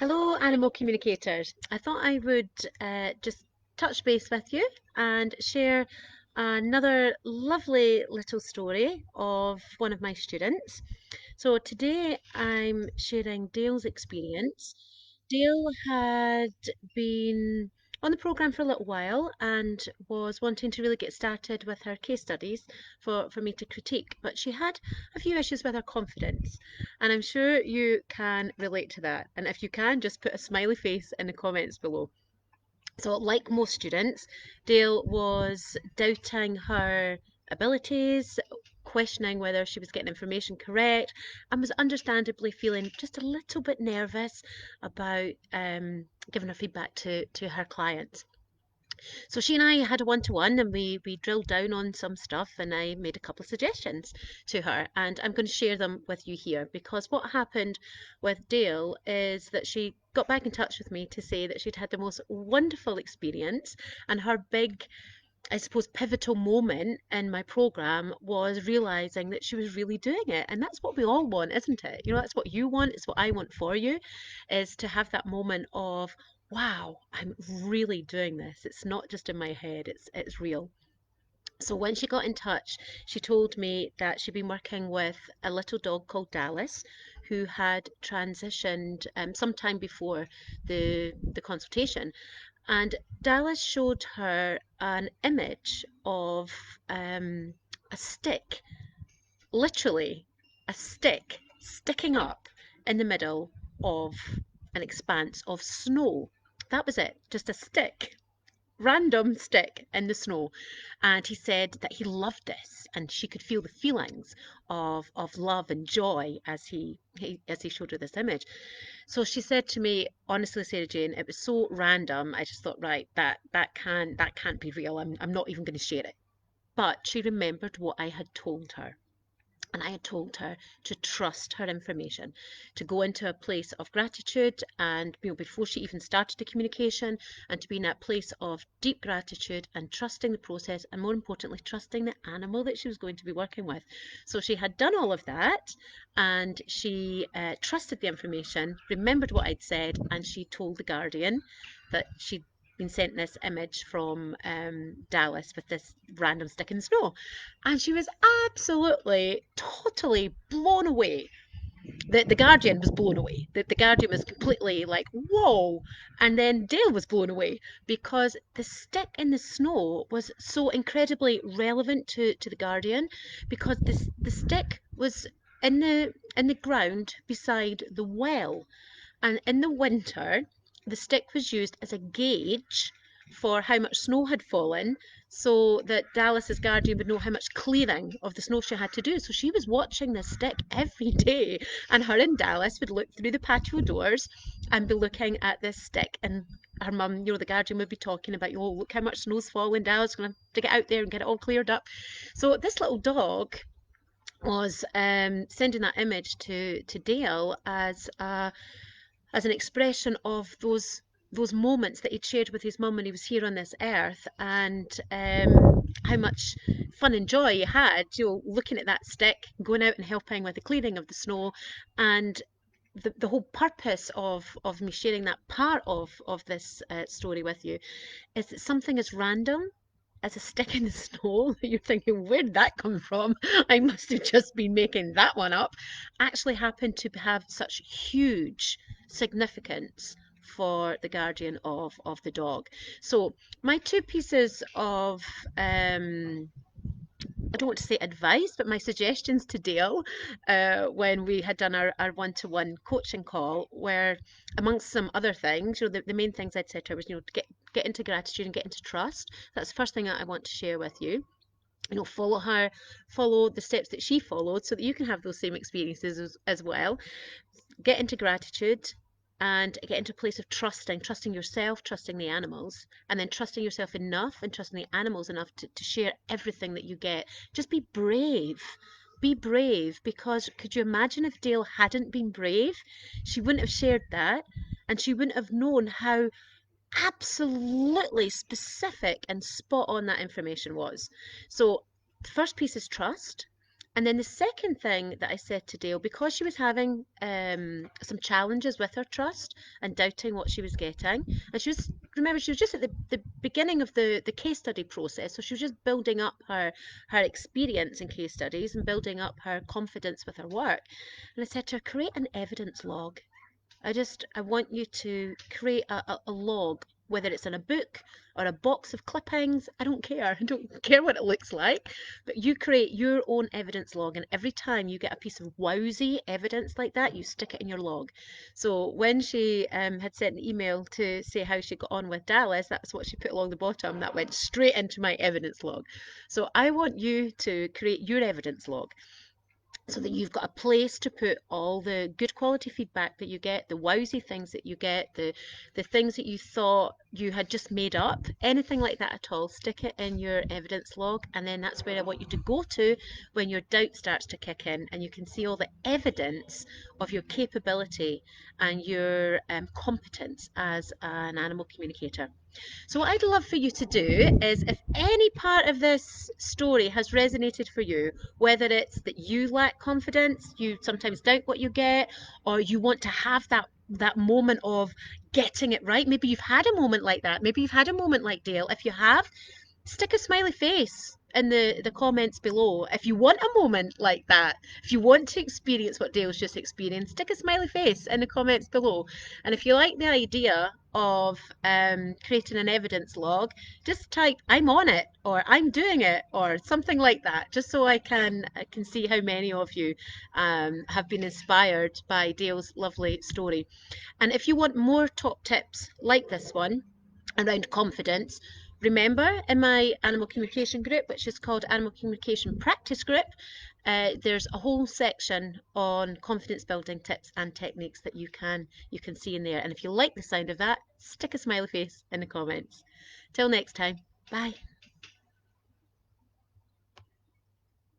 Hello, animal communicators. I thought I would just touch base with you and share another lovely little story of one of my students. So today I'm sharing Dale's experience. Dale had been on the programme for a little while and was wanting to really get started with her case studies for me to critique, but she had a few issues with her confidence, and I'm sure you can relate to that. And if you can, just put a smiley face in the comments below. So, like most students, Dale was doubting her abilities, questioning whether she was getting information correct, and was understandably feeling just a little bit nervous about giving her feedback to her clients. So she and I had a one-to-one, and we drilled down on some stuff, and I made a couple of suggestions to her, and I'm going to share them with you here, because what happened with Dale is that she got back in touch with me to say that she'd had the most wonderful experience, and her big, I suppose, pivotal moment in my program was realizing that she was really doing it. And that's what we all want, isn't it? You know, that's what you want, it's what I want for you, is to have that moment of, wow, I'm really doing this. It's not just in my head, it's real. So when she got in touch, she told me that she'd been working with a little dog called Dallas, who had transitioned sometime before the consultation. And Dallas showed her an image of a stick, literally a stick sticking up in the middle of an expanse of snow. That was it, just a stick, random stick in the snow. And he said that he loved this, and she could feel the feelings of love and joy as he showed her this image. So she said to me, honestly, Sarah Jane, it was so random. I just thought, right, that can't be real. I'm not even going to share it. But she remembered what I had told her. And I had told her to trust her information, to go into a place of gratitude, and before she even started the communication, and to be in that place of deep gratitude and trusting the process, and more importantly, trusting the animal that she was going to be working with. So she had done all of that, and she trusted the information, remembered what I'd said, and she told the Guardian that she'd been sent this image from Dallas with this random stick in the snow. And she was absolutely, totally blown away. The Guardian was blown away. The Guardian was completely like, whoa. And then Dale was blown away because the stick in the snow was so incredibly relevant to the Guardian, because the stick was in the ground beside the well. And in the winter, the stick was used as a gauge for how much snow had fallen, so that Dallas's guardian would know how much clearing of the snow she had to do. So she was watching this stick every day, and her and Dallas would look through the patio doors and be looking at this stick. And her mum, the guardian, would be talking about, oh, look how much snow's falling. Dallas is going to get out there and get it all cleared up. So this little dog was sending that image to Dale as an expression of those moments that he'd shared with his mum when he was here on this earth, and how much fun and joy he had, looking at that stick, going out and helping with the clearing of the snow. And the whole purpose of me sharing that part of this story with you is that something as random as a stick in the snow that you're thinking, where did that come from? I must have just been making that one up, actually happened to have such huge significance for the guardian of the dog. So my two pieces of I don't want to say advice, but my suggestions to Dale when we had done our one-to-one coaching call were, amongst some other things, the main things I'd said to her was, to get into gratitude and get into trust. That's the first thing that I want to share with you. Follow her, follow the steps that she followed so that you can have those same experiences as well. Get into gratitude and get into a place of trusting yourself, trusting the animals, and then trusting yourself enough and trusting the animals enough to share everything that you get. Just be brave. Be brave, because could you imagine if Dale hadn't been brave? She wouldn't have shared that, and she wouldn't have known how absolutely specific and spot on that information was. So the first piece is trust. And then the second thing that I said to Dale, because she was having some challenges with her trust and doubting what she was getting, and she was, remember, she was just at the beginning of the case study process, so she was just building up her experience in case studies and building up her confidence with her work. And I said to her, create an evidence log. I want you to create a log, whether it's in a book or a box of clippings. I don't care. I don't care what it looks like. But you create your own evidence log. And every time you get a piece of wowsy evidence like that, you stick it in your log. So when she had sent an email to say how she got on with Dallas, that's what she put along the bottom. That went straight into my evidence log. So I want you to create your evidence log so that you've got a place to put all the good quality feedback that you get, the wowsy things that you get, the things that you thought you had just made up, anything like that at all. Stick it in your evidence log, and then that's where I want you to go to when your doubt starts to kick in, and you can see all the evidence of your capability and your competence as an animal communicator. So, what I'd love for you to do is, if any part of this story has resonated for you, whether it's that you lack confidence, you sometimes doubt what you get, or you want to have that moment of getting it right. Maybe you've had a moment like that. Maybe you've had a moment like Dale. If you have, stick a smiley face in the comments below. If you want a moment like that, if you want to experience what Dale's just experienced, stick a smiley face in the comments below. And if you like the idea of creating an evidence log, just type "I'm on it" or "I'm doing it" or something like that, just so I can see how many of you have been inspired by Dale's lovely story. And if you want more top tips like this one around confidence, remember, in my animal communication group, which is called Animal Communication Practice Group, there's a whole section on confidence building tips and techniques that you can see in there. And if you like the sound of that, stick a smiley face in the comments. Till next time, bye.